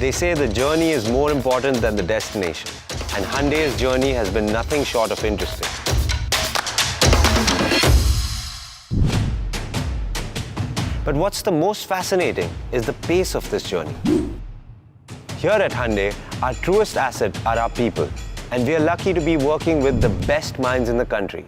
They say the journey is more important than the destination. And Hyundai's journey has been nothing short of interesting. But what's the most fascinating is the pace of this journey. Here at Hyundai, our truest asset are our people. And we are lucky to be working with the best minds in the country.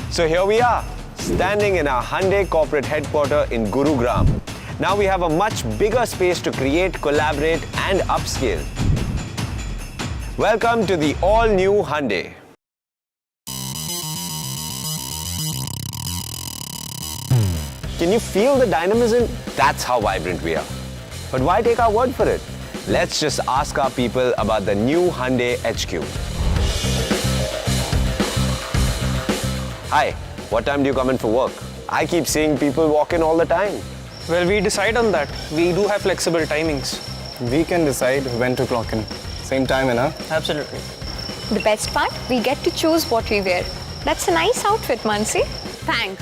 So here we are, standing in our Hyundai corporate headquarters in Gurugram. Now we have a much bigger space to create, collaborate and upscale. Welcome to the all-new Hyundai. Can you feel the dynamism? That's how vibrant we are. But why take our word for it? Let's just ask our people about the new Hyundai HQ. Hi, what time do you come in for work? I keep seeing people walk in all the time. Well, we decide on that. We do have flexible timings. We can decide when to clock in. Same time, na? Absolutely. The best part, we get to choose what we wear. That's a nice outfit, Mansi. Thanks.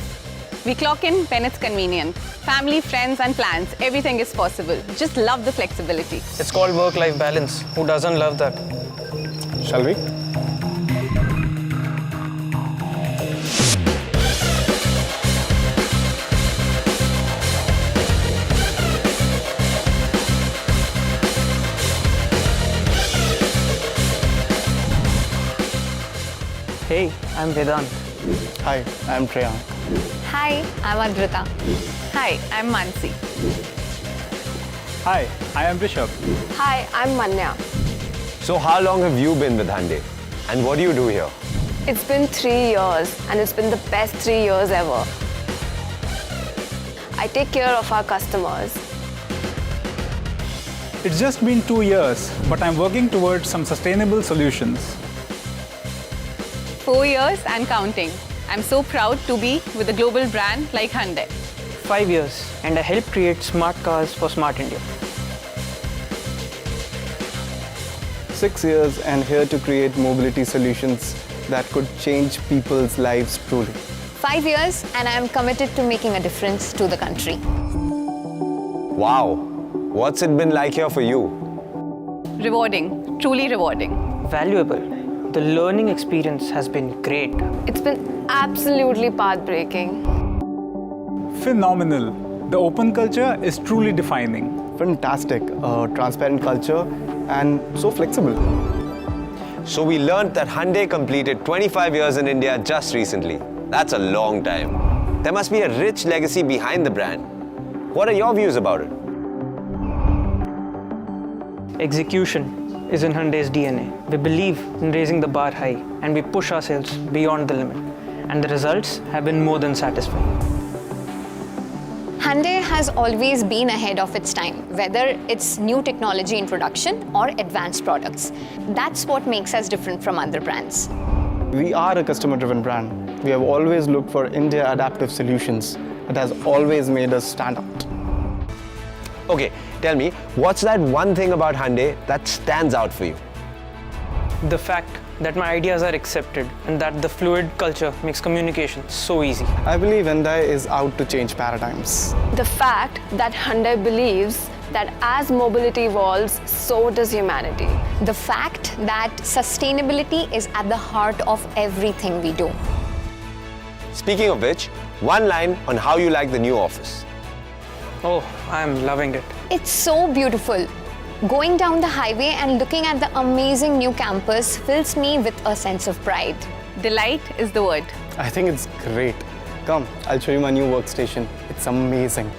We clock in when it's convenient. Family, friends and plans, everything is possible. Just love the flexibility. It's called work-life balance. Who doesn't love that? Shall we? Hey, I'm Vedant. Hi, I'm Treya. Hi, I'm Adrita. Hi, I'm Mansi. Hi, I am Rishabh. Hi, I'm Manya. So how long have you been with Hyundai? And what do you do here? It's been 3 years and it's been the best 3 years ever. I take care of our customers. It's just been 2 years, but I'm working towards some sustainable solutions. 4 years and counting. I'm so proud to be with a global brand like Hyundai. 5 years, and I help create smart cars for Smart India. 6 years and here to create mobility solutions that could change people's lives truly. 5 years and I am committed to making a difference to the country. Wow, what's it been like here for you? Rewarding, truly rewarding. Valuable. The learning experience has been great. It's been absolutely path-breaking. Phenomenal. The open culture is truly defining. Fantastic, transparent culture and so flexible. So we learned that Hyundai completed 25 years in India just recently. That's a long time. There must be a rich legacy behind the brand. What are your views about it? Execution is in Hyundai's DNA. We believe in raising the bar high and we push ourselves beyond the limit. And the results have been more than satisfying. Hyundai has always been ahead of its time, whether it's new technology introduction or advanced products. That's what makes us different from other brands. We are a customer-driven brand. We have always looked for India adaptive solutions. It has always made us stand out. Okay, tell me, what's that one thing about Hyundai that stands out for you? The fact that my ideas are accepted and that the fluid culture makes communication so easy. I believe Hyundai is out to change paradigms. The fact that Hyundai believes that as mobility evolves, so does humanity. The fact that sustainability is at the heart of everything we do. Speaking of which, one line on how you like the new office. Oh, I'm loving it. It's so beautiful. Going down the highway and looking at the amazing new campus fills me with a sense of pride. Delight is the word. I think it's great. Come, I'll show you my new workstation. It's amazing.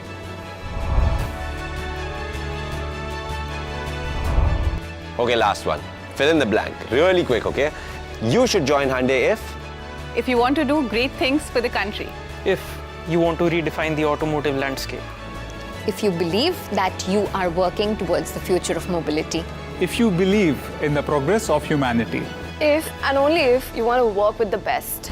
Okay, last one. Fill in the blank. Really quick, okay? You should join Hyundai If you want to do great things for the country. If you want to redefine the automotive landscape. If you believe that you are working towards the future of mobility. If you believe in the progress of humanity. If and only if you want to work with the best.